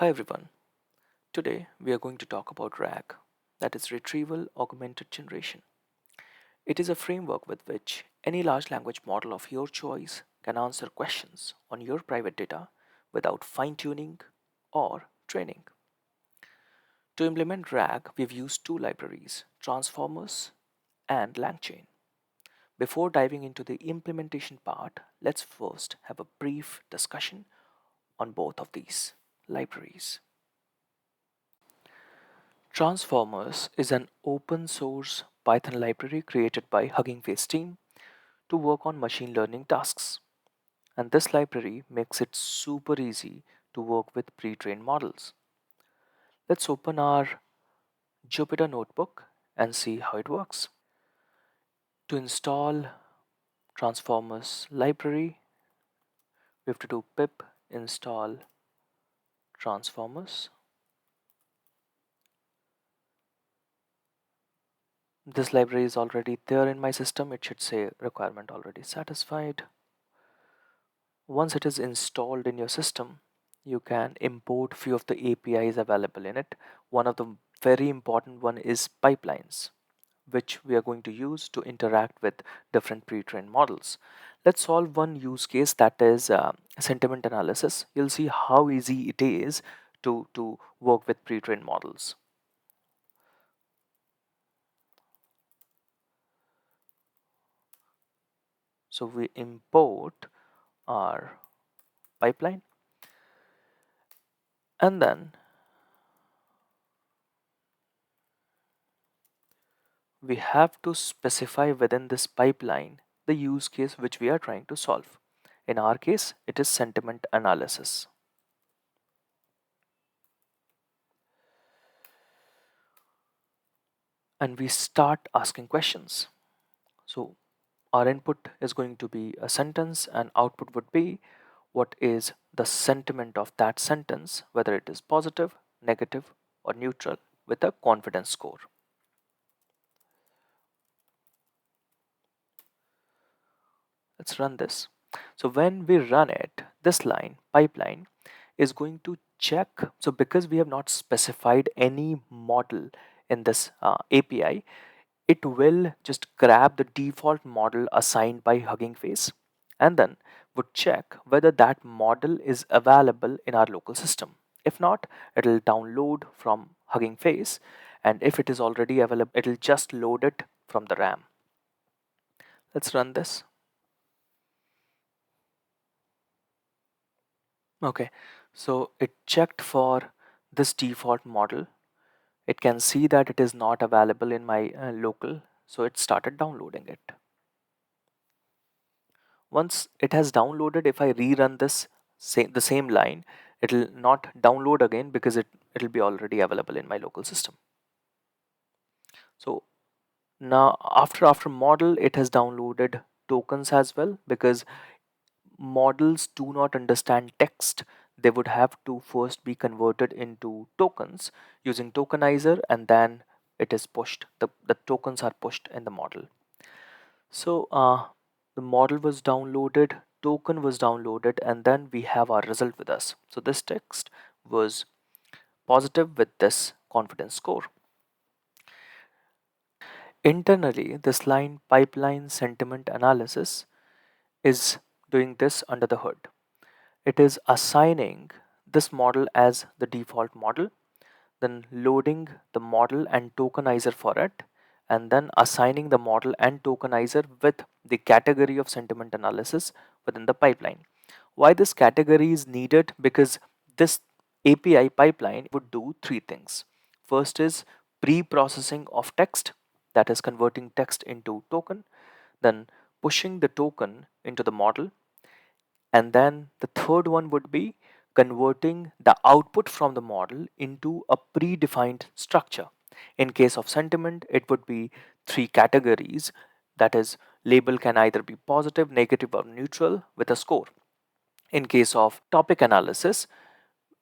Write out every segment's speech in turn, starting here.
Hi everyone. Today we are going to talk about RAG, that is Retrieval Augmented Generation. It is a framework with which any large language model of your choice can answer questions on your private data without fine tuning or training. To implement RAG, we've used two libraries, Transformers and LangChain. Before diving into the implementation part, let's first have a brief discussion on both of these libraries. Transformers is an open source Python library created by Hugging Face team to work on machine learning tasks. And this library makes it super easy to work with pre-trained models. Let's open our Jupyter notebook and see how it works. To install Transformers library, we have to do pip install Transformers. This library is already there in my system. It should say requirement already satisfied. Once it is installed in your system, you can import few of the APIs available in it. One of the very important one is pipelines, which we are going to use to interact with different pre-trained models. Let's solve one use case, that is sentiment analysis. You'll see how easy it is to work with pre-trained models. So we import our pipeline, and then we have to specify within this pipeline the use case which we are trying to solve. In our case, it is sentiment analysis. And we start asking questions. So our input is going to be a sentence, and output would be what is the sentiment of that sentence, whether it is positive, negative, or neutral, with a confidence score. Let's run this. So when we run it, this line, pipeline, is going to check. So because we have not specified any model in this API, it will just grab the default model assigned by Hugging Face and then would check whether that model is available in our local system. If not, it'll download from Hugging Face, and if it is already available, it'll just load it from the RAM. Let's run this. Okay, so it checked for this default model. It can see that it is not available in my local, so it started downloading it. Once it has downloaded, if I rerun this the same line, it'll not download again because it'll be already available in my local system. So now after model, it has downloaded tokens as well, because models do not understand text. They would have to first be converted into tokens using tokenizer, and then it is pushed. The tokens are pushed in the model. So the model was downloaded, token was downloaded, and then we have our result with us. So this text was positive with this confidence score. Internally, this line pipeline sentiment analysis is doing this under the hood. It is assigning this model as the default model, then loading the model and tokenizer for it, and then assigning the model and tokenizer with the category of sentiment analysis within the pipeline. Why this category is needed? Because this API pipeline would do three things. First is pre-processing of text, that is converting text into token, then pushing the token into the model, and then the third one would be converting the output from the model into a predefined structure. In case of sentiment, it would be three categories, that is, label can either be positive, negative, or neutral with a score. In case of topic analysis,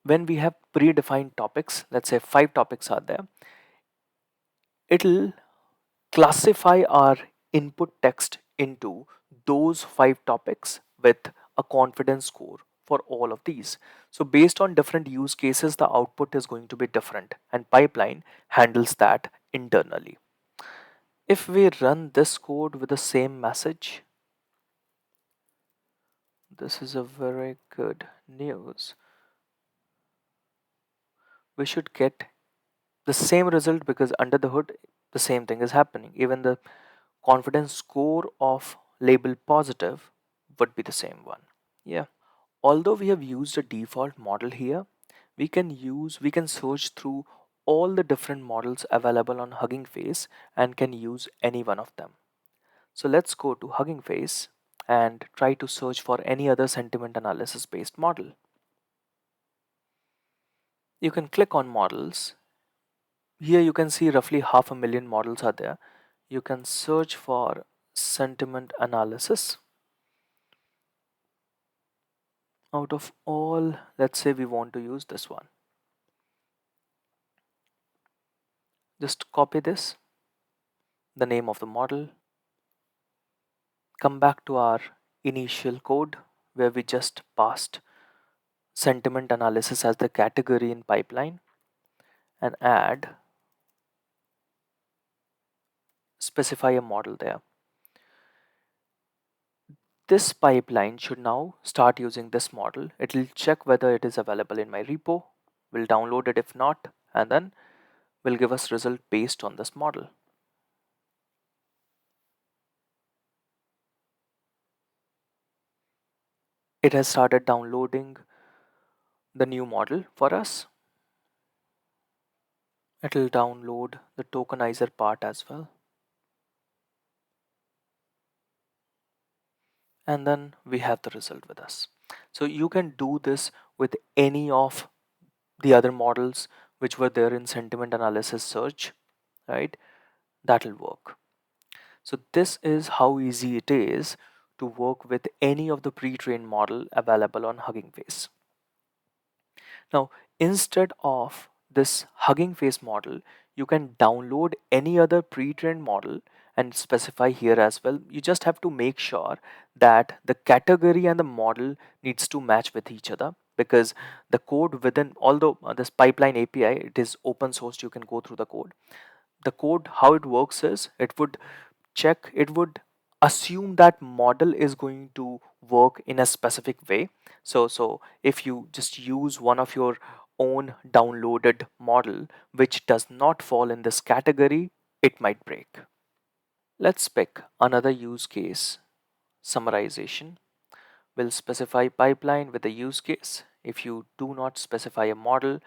when we have predefined topics, let's say 5 topics are there, it'll classify our input text into those 5 topics with a confidence score for all of these. So based on different use cases, the output is going to be different, and pipeline handles that internally. If we run this code with the same message, this is a very good news. We should get the same result because under the hood, the same thing is happening. Even the confidence score of label positive would be the same one. Yeah. Although we have used a default model here, we can search through all the different models available on Hugging Face and can use any one of them. So let's go to Hugging Face and try to search for any other sentiment analysis based model. You can click on models. Here you can see roughly 500,000 models are there. You can search for sentiment analysis. Out of all, let's say we want to use this one. Just copy this, the name of the model, come back to our initial code where we just passed sentiment analysis as the category in pipeline and specify a model there. This pipeline should now start using this model. It will check whether it is available in my repo, will download it if not, and then will give us result based on this model. It has started downloading the new model for us. It will download the tokenizer part as well. And then we have the result with us. So you can do this with any of the other models which were there in sentiment analysis search, right? That will work. So this is how easy it is to work with any of the pre-trained model available on Hugging Face. Now, instead of this Hugging Face model, you can download any other pre-trained model and specify here as well. You just have to make sure that the category and the model needs to match with each other, because the code within, although this pipeline API, it is open source, you can go through the code. The code, how it works is, it would assume that model is going to work in a specific way. So if you just use one of your own downloaded model which does not fall in this category, it might break. Let's pick another use case, summarization. We'll specify pipeline with a use case. If you do not specify a model,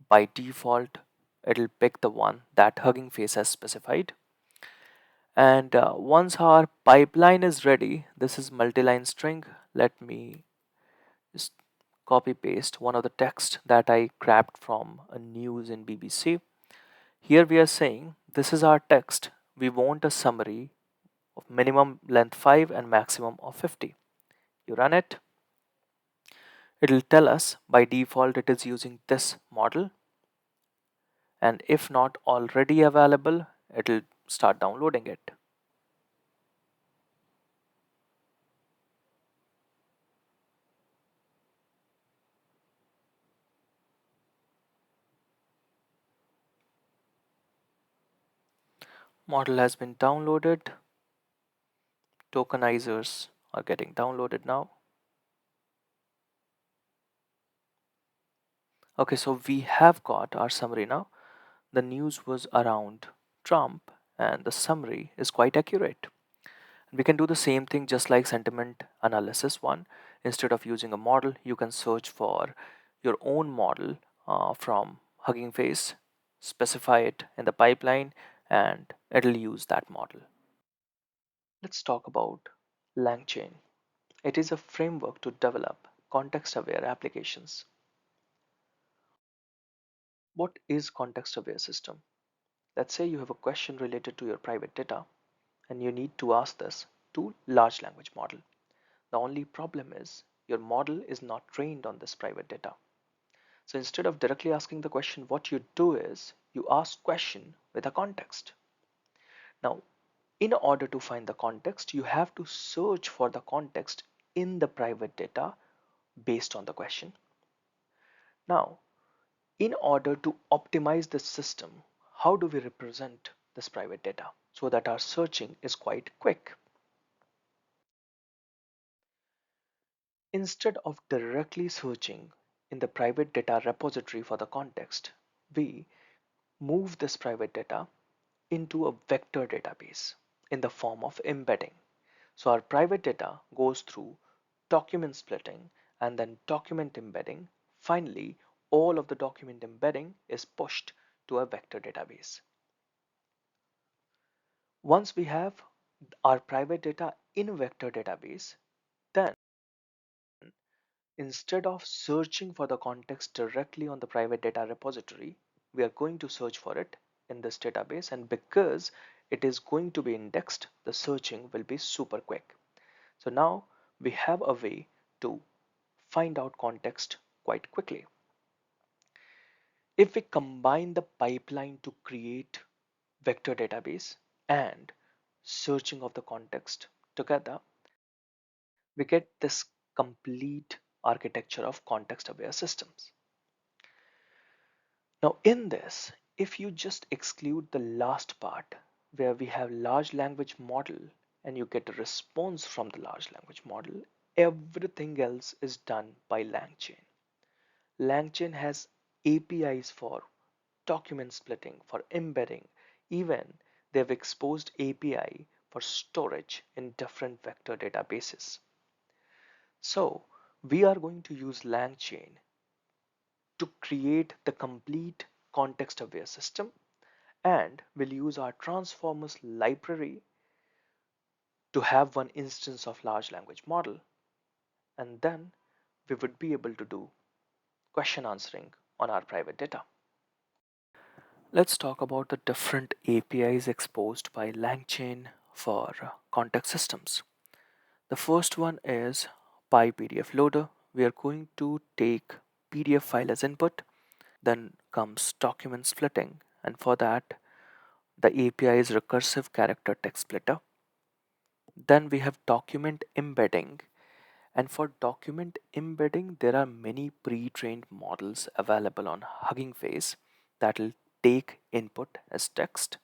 by default it'll pick the one that Hugging Face has specified. And once our pipeline is ready, this is multi-line string. Let me just copy paste one of the text that I grabbed from a news in BBC. Here we are saying this is our text. We want a summary of minimum length 5 and maximum of 50. You run it. It'll tell us by default it is using this model. And if not already available, it'll start downloading it. Model has been downloaded. Tokenizers are getting downloaded now. Okay, so we have got our summary now. The news was around Trump and the summary is quite accurate. We can do the same thing just like sentiment analysis one. Instead of using a model, you can search for your own model from Hugging Face, specify it in the pipeline, and it'll use that model. Let's talk about LangChain. It is a framework to develop context-aware applications. What is context-aware system? Let's say you have a question related to your private data and you need to ask this to large language model. The only problem is your model is not trained on this private data. So instead of directly asking the question, what you do is you ask question with a context. Now, in order to find the context, you have to search for the context in the private data based on the question. Now, in order to optimize this system, how do we represent this private data so that our searching is quite quick? Instead of directly searching in the private data repository for the context, we move this private data into a vector database in the form of embedding. So our private data goes through document splitting and then document embedding. Finally, all of the document embedding is pushed to a vector database. Once we have our private data in a vector database, then instead of searching for the context directly on the private data repository, we are going to search for it in this database, and because it is going to be indexed, the searching will be super quick. So now we have a way to find out context quite quickly. If we combine the pipeline to create vector database and searching of the context together, we get this complete architecture of context aware systems. Now in this, if you just exclude the last part where we have large language model and you get a response from the large language model, everything else is done by LangChain. LangChain has APIs for document splitting, for embedding, even they've exposed API for storage in different vector databases. So we are going to use LangChain to create the complete context aware system, and we'll use our transformers library to have one instance of large language model, and then we would be able to do question answering on our private data. Let's talk about the different APIs exposed by LangChain for context systems. The first one is PyPDF loader. We are going to take PDF file as input. Then comes document splitting, and for that the API is recursive character text splitter. Then we have document embedding, and for document embedding there are many pre-trained models available on Hugging Face that will take input as text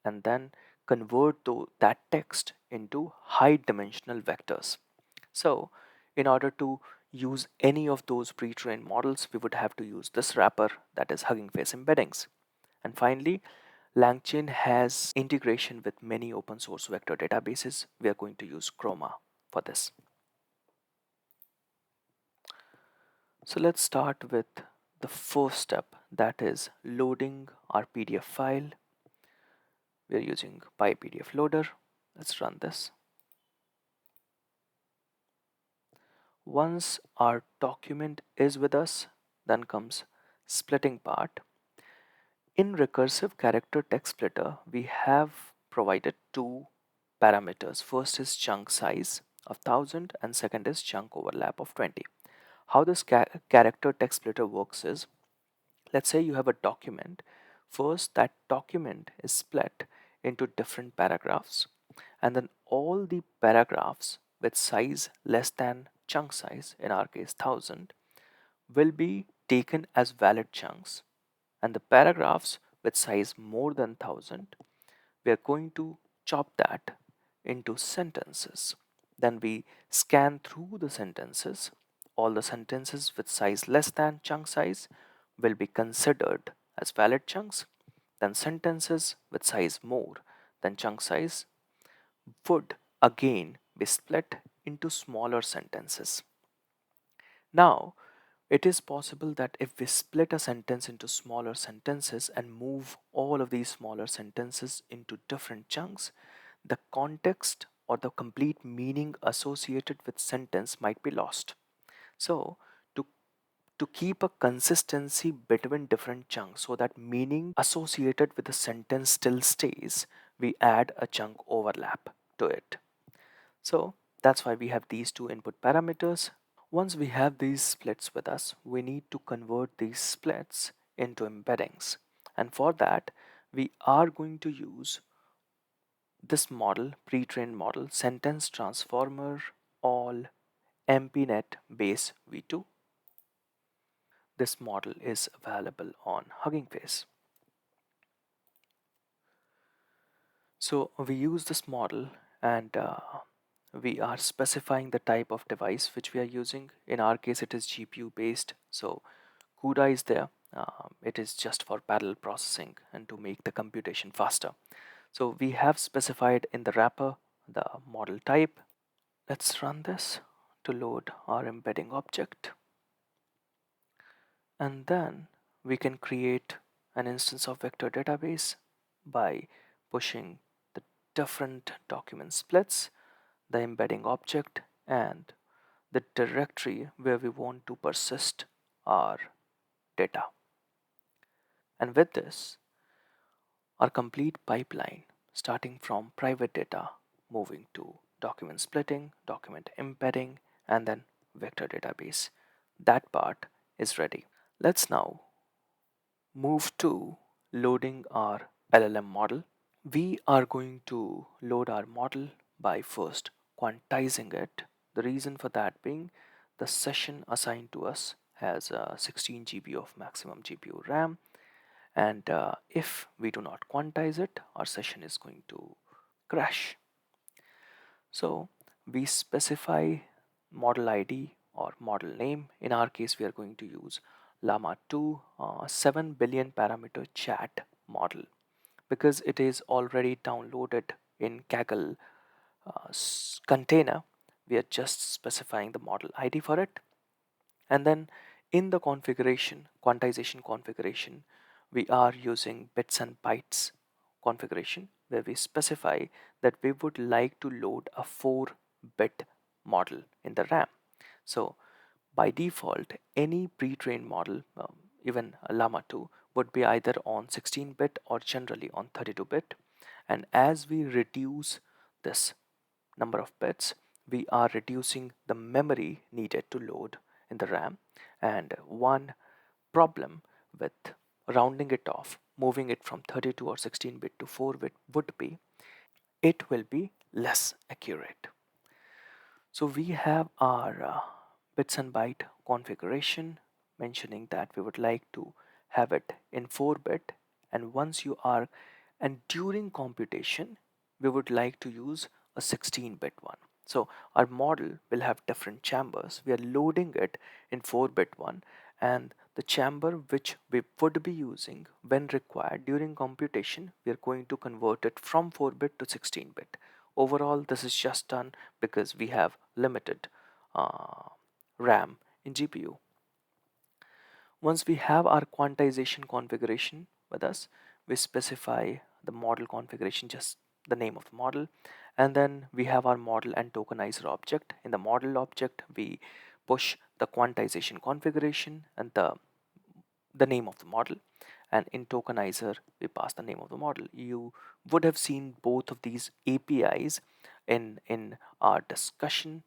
and then convert that text into high dimensional vectors. So in order to use any of those pre-trained models, we would have to use this wrapper, that is Hugging Face embeddings. And finally, LangChain has integration with many open source vector databases. We are going to use Chroma for this. So let's start with the first step, that is loading our PDF file. We are using PyPDF loader. Let's run this. Once our document is with us, then comes splitting part. In recursive character text splitter, we have provided two parameters. First is chunk size of 1000 and second is chunk overlap of 20. How this character text splitter works is, let's say you have a document. First, that document is split into different paragraphs, and then all the paragraphs with size less than chunk size, in our case 1000, will be taken as valid chunks, and the paragraphs with size more than 1000, we are going to chop that into sentences. Then we scan through the sentences. All the sentences with size less than chunk size will be considered as valid chunks. Then sentences with size more than chunk size would again be split into smaller sentences. Now, it is possible that if we split a sentence into smaller sentences and move all of these smaller sentences into different chunks, the context or the complete meaning associated with sentence might be lost. So, to to keep a consistency between different chunks so that meaning associated with the sentence still stays, we add a chunk overlap to it. So that's why we have these two input parameters. Once we have these splits with us, we need to convert these splits into embeddings. And for that, we are going to use this model, pre-trained model, sentence transformer all MPNet base v2. This model is available on Hugging Face. So we use this model and we are specifying the type of device which we are using. In our case, it is GPU based. So CUDA is there. It is just for parallel processing and to make the computation faster. So we have specified in the wrapper the model type. Let's run this to load our embedding object. And then we can create an instance of vector database by pushing the different document splits, the embedding object, and the directory where we want to persist our data. And with this, our complete pipeline starting from private data, moving to document splitting, document embedding, and then vector database. That part is ready. Let's now move to loading our LLM model. We are going to load our model by first quantizing it. The reason for that being the session assigned to us has 16 GB of maximum GPU RAM, and if we do not quantize it, our session is going to crash. So we specify model ID or model name. In our case, we are going to use Llama 2 7 billion parameter chat model because it is already downloaded in Kaggle container. We are just specifying the model ID for it. And then in the configuration, quantization configuration, we are using bits and bytes configuration where we specify that we would like to load a 4-bit model in the RAM. So by default, any pre-trained model, even a Llama 2, would be either on 16-bit or generally on 32-bit. And as we reduce this number of bits, we are reducing the memory needed to load in the RAM. And one problem with rounding it off, moving it from 32 or 16-bit to 4-bit would be it will be less accurate. So we have our bits and byte configuration mentioning that we would like to have it in 4-bit, and once you are and during computation we would like to use a 16-bit one. So our model will have different chambers. We are loading it in 4-bit one, and the chamber which we would be using when required during computation, we are going to convert it from 4-bit to 16-bit. Overall, this is just done because we have limited RAM in GPU. Once we have our quantization configuration with us, we specify the model configuration, just the name of the model, and then we have our model and tokenizer object. In the model object, we push the quantization configuration and the name of the model, and in tokenizer we pass the name of the model. You would have seen both of these APIs in our discussion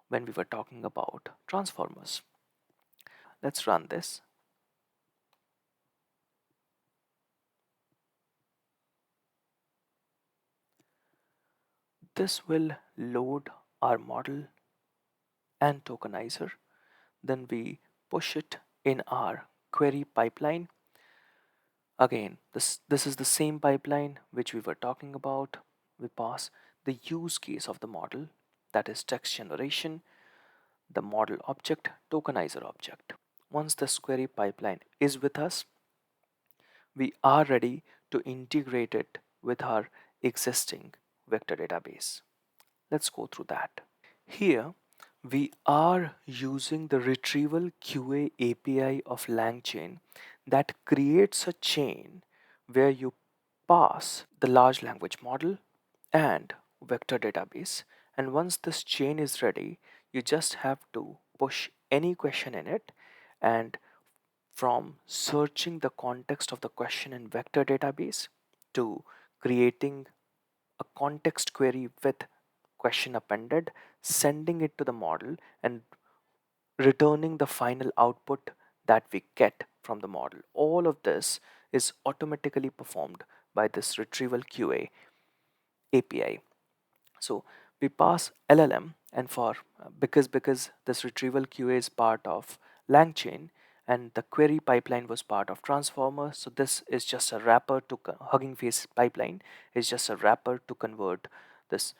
when we were talking about transformers. Let's run this. This will load our model and tokenizer. Then we push it in our query pipeline. Again, this is the same pipeline which we were talking about. We pass the use case of the model, that is text generation, the model object, tokenizer object. Once this query pipeline is with us, we are ready to integrate it with our existing vector database. Let's go through that. Here we are using the Retrieval QA API of LangChain that creates a chain where you pass the large language model and vector database, and once this chain is ready, you just have to push any question in it, and from searching the context of the question in vector database to creating a context query with question appended, sending it to the model, and returning the final output that we get from the model. All of this is automatically performed by this Retrieval QA API. So we pass LLM and for because this retrieval QA is part of LangChain and the query pipeline was part of transformer, so this is just a wrapper to Hugging Face pipeline is just a wrapper to convert this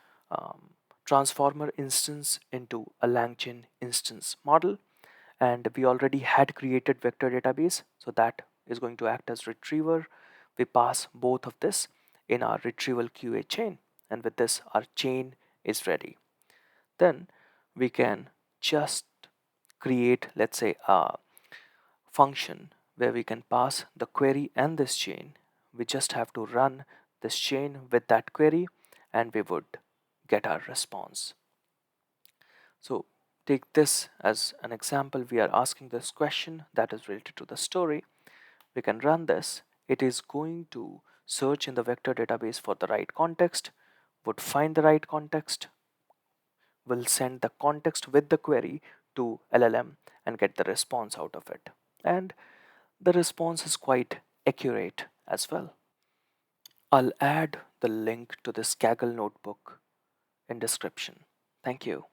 transformer instance into a LangChain instance model. And we already had created vector database, so that is going to act as retriever. We pass both of this in our retrieval QA chain, and with this our chain is ready. Then we can just create, let's say, a function where we can pass the query and this chain. We just have to run this chain with that query and we would get our response. So take this as an example. We are asking this question that is related to the story. We can run this. It is going to search in the vector database for the right context, would find the right context, will send the context with the query to LLM and get the response out of it. And the response is quite accurate as well. I'll add the link to this Kaggle notebook in description. Thank you.